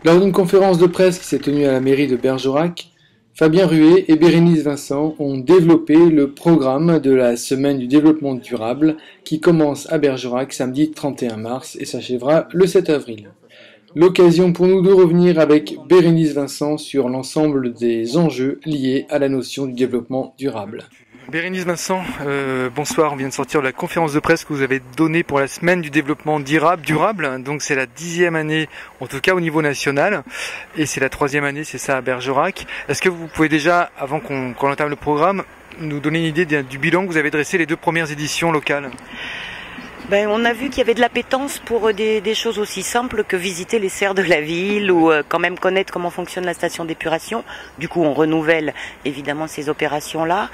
Lors d'une conférence de presse qui s'est tenue à la mairie de Bergerac, Fabien Rué et Bérénice Vincent ont développé le programme de la Semaine du développement durable qui commence à Bergerac samedi 31 mars et s'achèvera le 7 avril. L'occasion pour nous de revenir avec Bérénice Vincent sur l'ensemble des enjeux liés à la notion du développement durable. Bérénice Vincent, bonsoir, on vient de sortir de la conférence de presse que vous avez donnée pour la semaine du développement durable, donc c'est la 10e année, en tout cas au niveau national, et c'est la 3e année, c'est ça, à Bergerac. Est-ce que vous pouvez déjà, avant qu'on entame le programme, nous donner une idée du bilan que vous avez dressé les 2 premières éditions locales ? On a vu qu'il y avait de l'appétence pour des choses aussi simples que visiter les serres de la ville ou quand même connaître comment fonctionne la station d'épuration. Du coup, on renouvelle évidemment ces opérations-là.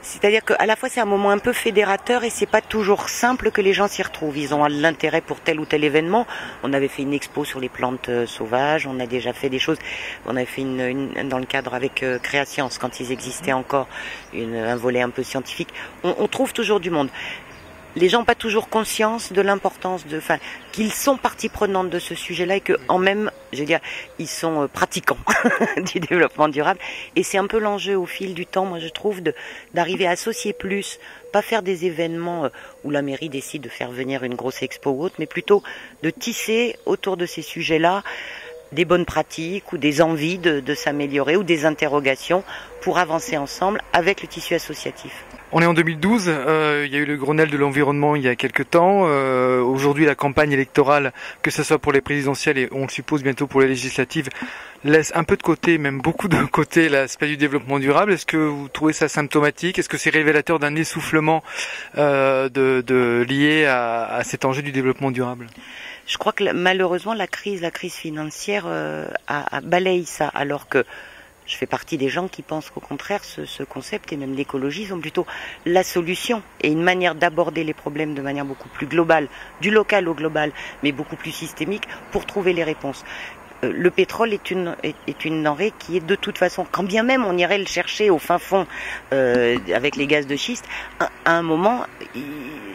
C'est-à-dire qu'à la fois c'est un moment un peu fédérateur et c'est pas toujours simple que les gens s'y retrouvent. Ils ont l'intérêt pour tel ou tel événement. On avait fait une expo sur les plantes sauvages, on a déjà fait des choses. On avait fait dans le cadre avec Créascience, quand ils existaient encore, un volet un peu scientifique. On trouve toujours du monde. Les gens n'ont pas toujours conscience de l'importance qu'ils sont partie prenante de ce sujet-là et que, ils sont pratiquants du développement durable. Et c'est un peu l'enjeu au fil du temps, moi je trouve, d'arriver à associer plus, pas faire des événements où la mairie décide de faire venir une grosse expo ou autre, mais plutôt de tisser autour de ces sujets-là des bonnes pratiques ou des envies de s'améliorer ou des interrogations pour avancer ensemble avec le tissu associatif. On est en 2012, il y a eu le Grenelle de l'environnement il y a quelques temps. Aujourd'hui, la campagne électorale, que ce soit pour les présidentielles et on le suppose bientôt pour les législatives, laisse un peu de côté, même beaucoup de côté, l'aspect du développement durable. Est-ce que vous trouvez ça symptomatique? Est-ce que c'est révélateur d'un essoufflement lié à cet enjeu du développement durable? Je crois que malheureusement la crise financière a balayé ça, alors que je fais partie des gens qui pensent qu'au contraire ce concept et même l'écologie sont plutôt la solution et une manière d'aborder les problèmes de manière beaucoup plus globale, du local au global, mais beaucoup plus systémique pour trouver les réponses. Le pétrole est une denrée qui est de toute façon, quand bien même on irait le chercher au fin fond avec les gaz de schiste, à un moment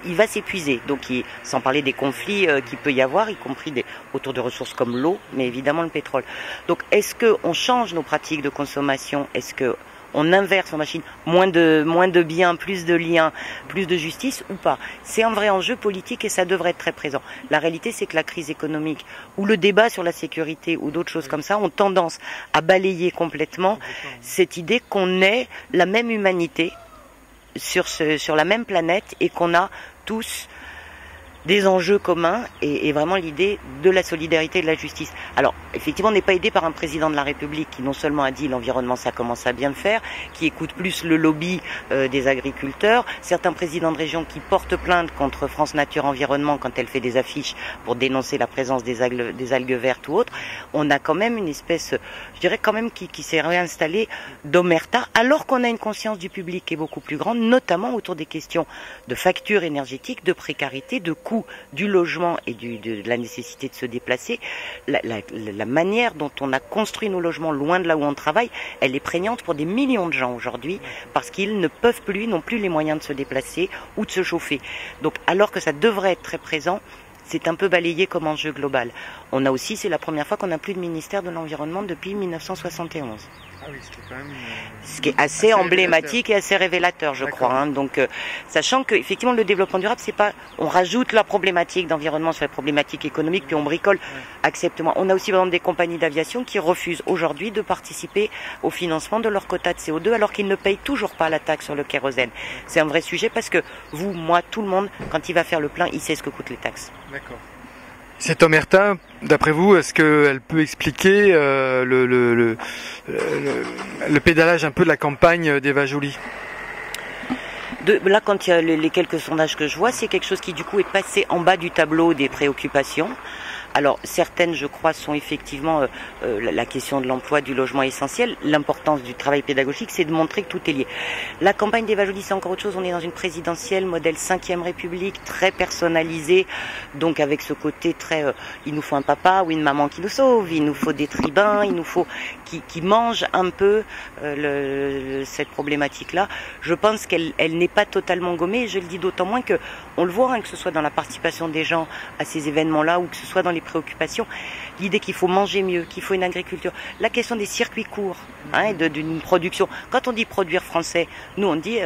il va s'épuiser. Donc sans parler des conflits qu'il peut y avoir, y compris autour de ressources comme l'eau, mais évidemment le pétrole. Donc est-ce qu'on change nos pratiques de consommation? Est-ce que on inverse nos machines, moins de biens, plus de liens, plus de justice ou pas? C'est un vrai enjeu politique et ça devrait être très présent. La réalité, c'est que la crise économique ou le débat sur la sécurité ou d'autres choses comme ça ont tendance à balayer complètement cette idée qu'on est la même humanité sur la même planète et qu'on a tous des enjeux communs et vraiment l'idée de la solidarité et de la justice. Alors, effectivement, on n'est pas aidé par un président de la République qui non seulement a dit l'environnement ça commence à bien le faire, qui écoute plus le lobby des agriculteurs, certains présidents de région qui portent plainte contre France Nature Environnement quand elle fait des affiches pour dénoncer la présence des algues vertes ou autres. On a quand même une espèce, je dirais quand même qui s'est réinstallée d'omerta, alors qu'on a une conscience du public qui est beaucoup plus grande, notamment autour des questions de factures énergétiques, de précarité, de coûts du logement et de la nécessité de se déplacer. La manière dont on a construit nos logements loin de là où on travaille, elle est prégnante pour des millions de gens aujourd'hui parce qu'ils ne peuvent plus, n'ont plus les moyens de se déplacer ou de se chauffer. Donc alors que ça devrait être très présent, c'est un peu balayé comme enjeu global. On a aussi, c'est la première fois qu'on n'a plus de ministère de l'Environnement depuis 1971. Ah oui, ce qui est assez emblématique et assez révélateur, je crois. Hein. Donc, sachant que effectivement le développement durable, c'est pas, on rajoute la problématique d'environnement sur la problématique économique, puis on bricole. Accepte-moi. On a aussi par exemple des compagnies d'aviation qui refusent aujourd'hui de participer au financement de leur quota de CO2, alors qu'ils ne payent toujours pas la taxe sur le kérosène. C'est un vrai sujet parce que vous, moi, tout le monde, quand il va faire le plein, il sait ce que coûtent les taxes. D'accord. Cette omerta, d'après vous, est-ce qu'elle peut expliquer le pédalage un peu de la campagne d'Eva Joly? Là, quand il y a les quelques sondages que je vois, c'est quelque chose qui du coup est passé en bas du tableau des préoccupations. Alors certaines, je crois, sont effectivement la question de l'emploi, du logement essentiel. L'importance du travail pédagogique, c'est de montrer que tout est lié. La campagne d'Eva Joly, c'est encore autre chose. On est dans une présidentielle, modèle 5e République, très personnalisée, donc avec ce côté très il nous faut un papa ou une maman qui nous sauve, il nous faut des tribuns, il nous faut qui mangent un peu cette problématique-là. Je pense qu'elle n'est pas totalement gommée, et je le dis d'autant moins que on le voit, hein, que ce soit dans la participation des gens à ces événements-là ou que ce soit dans les préoccupations, l'idée qu'il faut manger mieux, qu'il faut une agriculture, la question des circuits courts, hein, d'une production. Quand on dit produire français, nous on dit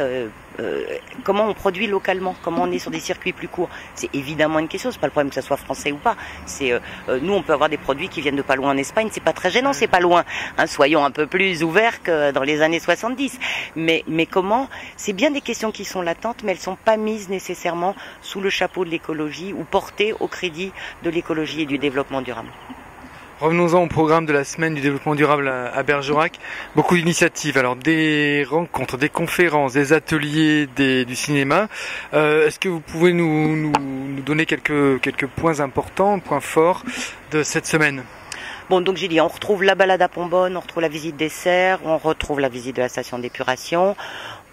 comment on produit localement, comment on est sur des circuits plus courts. C'est évidemment une question, c'est pas le problème que ça soit français ou pas. C'est nous on peut avoir des produits qui viennent de pas loin en Espagne, c'est pas très gênant, c'est pas loin. Hein, soyons un peu plus ouverts que dans les années 70. Mais comment, c'est bien des questions qui sont latentes, mais elles sont pas mises nécessairement sous le chapeau de l'écologie ou portées au crédit de l'écologie et du développement durable. Revenons-en au programme de la semaine du développement durable à Bergerac. Beaucoup d'initiatives, alors des rencontres, des conférences, des ateliers, du cinéma. Est-ce que vous pouvez nous donner quelques points importants, points forts de cette semaine ? Bon, donc j'ai dit, on retrouve la balade à Pombonne, on retrouve la visite des serres, on retrouve la visite de la station d'épuration.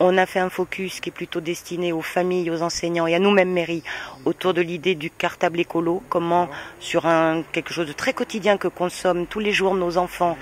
On a fait un focus qui est plutôt destiné aux familles, aux enseignants et à nous-mêmes mairies autour de l'idée du cartable écolo, comment sur quelque chose de très quotidien que consomment tous les jours nos enfants,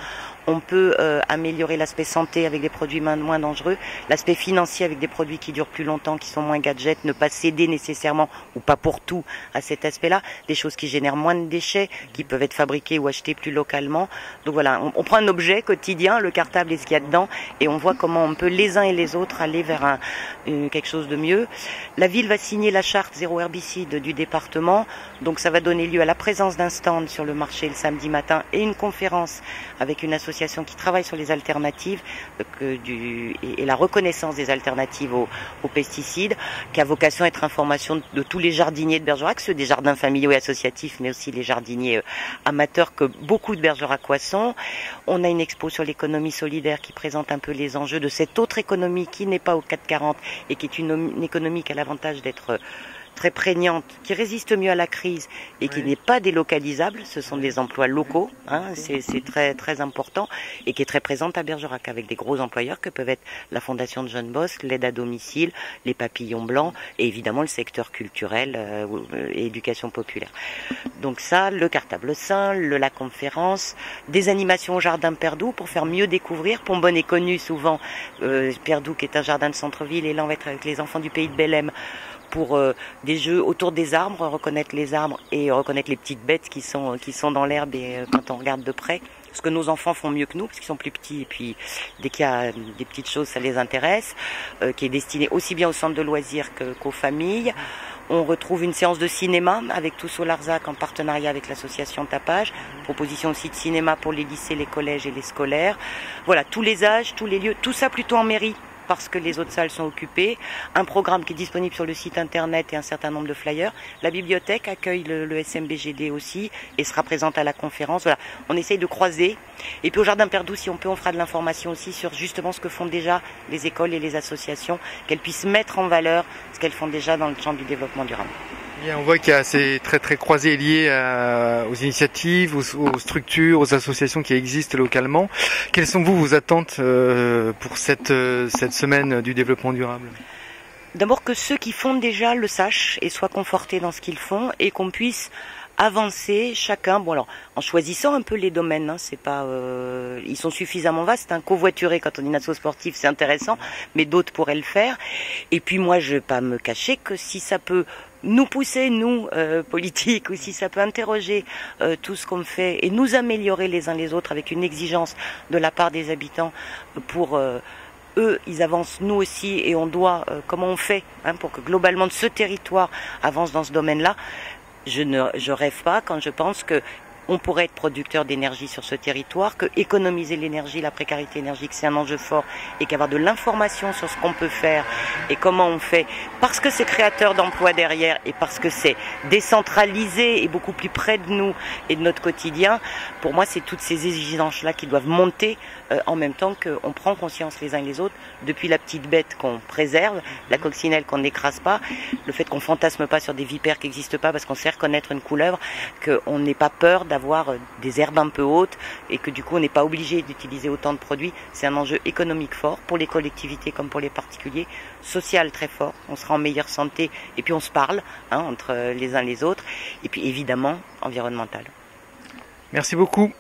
on peut améliorer l'aspect santé avec des produits moins dangereux, l'aspect financier avec des produits qui durent plus longtemps, qui sont moins gadgets, ne pas céder nécessairement ou pas pour tout à cet aspect-là, des choses qui génèrent moins de déchets, qui peuvent être fabriquées ou achetées plus localement. Donc voilà, on prend un objet quotidien, le cartable et ce qu'il y a dedans, et on voit comment on peut les uns et les autres aller vers quelque chose de mieux. La ville va signer la charte zéro herbicide du département, donc ça va donner lieu à la présence d'un stand sur le marché le samedi matin et une conférence avec une association qui travaille sur les alternatives et la reconnaissance des alternatives aux pesticides, qui a vocation à être information de tous les jardiniers de Bergerac, ceux des jardins familiaux et associatifs, mais aussi les jardiniers amateurs que beaucoup de Bergeracois sont. On a une expo sur l'économie solidaire qui présente un peu les enjeux de cette autre économie qui n'est pas au 440 et qui est une économie qui a l'avantage d'être très prégnante, qui résiste mieux à la crise et qui n'est pas délocalisable. Ce sont des emplois locaux, hein, c'est très très important, et qui est très présente à Bergerac avec des gros employeurs que peuvent être la Fondation de Jeune Bosque, l'aide à domicile, les Papillons Blancs et évidemment le secteur culturel et éducation populaire. Donc ça, le cartable sain, la conférence, des animations au jardin Perdou pour faire mieux découvrir. Pombonne est connu souvent, Perdou qui est un jardin de centre-ville, et là on va être avec les enfants du pays de Bellem pour des jeux autour des arbres, reconnaître les arbres et reconnaître les petites bêtes qui sont dans l'herbe et quand on regarde de près. Ce que nos enfants font mieux que nous, parce qu'ils sont plus petits, et puis dès qu'il y a des petites choses, ça les intéresse, qui est destiné aussi bien aux centres de loisirs qu'aux familles. On retrouve une séance de cinéma avec Tous au Larzac en partenariat avec l'association Tapage. Proposition aussi de cinéma pour les lycées, les collèges et les scolaires. Voilà, tous les âges, tous les lieux, tout ça plutôt en mairie, parce que les autres salles sont occupées. Un programme qui est disponible sur le site internet et un certain nombre de flyers. La bibliothèque accueille le SMBGD aussi et sera présente à la conférence. Voilà, on essaye de croiser. Et puis au Jardin Perdou, si on peut, on fera de l'information aussi sur justement ce que font déjà les écoles et les associations, qu'elles puissent mettre en valeur ce qu'elles font déjà dans le champ du développement durable. Bien, on voit qu'il y a assez très très croisé et lié aux initiatives, aux structures, aux associations qui existent localement. Quelles sont vos attentes pour cette semaine du développement durable ? D'abord que ceux qui font déjà le sachent et soient confortés dans ce qu'ils font, et qu'on puisse avancer chacun, bon alors en choisissant un peu les domaines, hein, c'est pas ils sont suffisamment vastes, hein, covoiturer quand on est une asso sportive c'est intéressant, mais d'autres pourraient le faire. Et puis moi je vais pas me cacher que si ça peut nous pousser, nous, politiques, ou si ça peut interroger tout ce qu'on fait et nous améliorer les uns les autres avec une exigence de la part des habitants pour eux, ils avancent, nous aussi, et on doit, comment on fait pour que globalement ce territoire avance dans ce domaine-là. Je rêve pas quand je pense que on pourrait être producteur d'énergie sur ce territoire, que économiser l'énergie, la précarité énergétique, c'est un enjeu fort, et qu'avoir de l'information sur ce qu'on peut faire et comment on fait, parce que c'est créateur d'emplois derrière et parce que c'est décentralisé et beaucoup plus près de nous et de notre quotidien. Pour moi, c'est toutes ces exigences-là qui doivent monter en même temps qu'on prend conscience les uns et les autres, depuis la petite bête qu'on préserve, la coccinelle qu'on n'écrase pas, le fait qu'on fantasme pas sur des vipères qui n'existent pas parce qu'on sait reconnaître une couleuvre, qu'on n'ait pas peur d'avoir des herbes un peu hautes et que du coup on n'est pas obligé d'utiliser autant de produits. C'est un enjeu économique fort pour les collectivités comme pour les particuliers, social très fort, on sera en meilleure santé et puis on se parle entre les uns les autres, et puis évidemment environnemental. Merci beaucoup.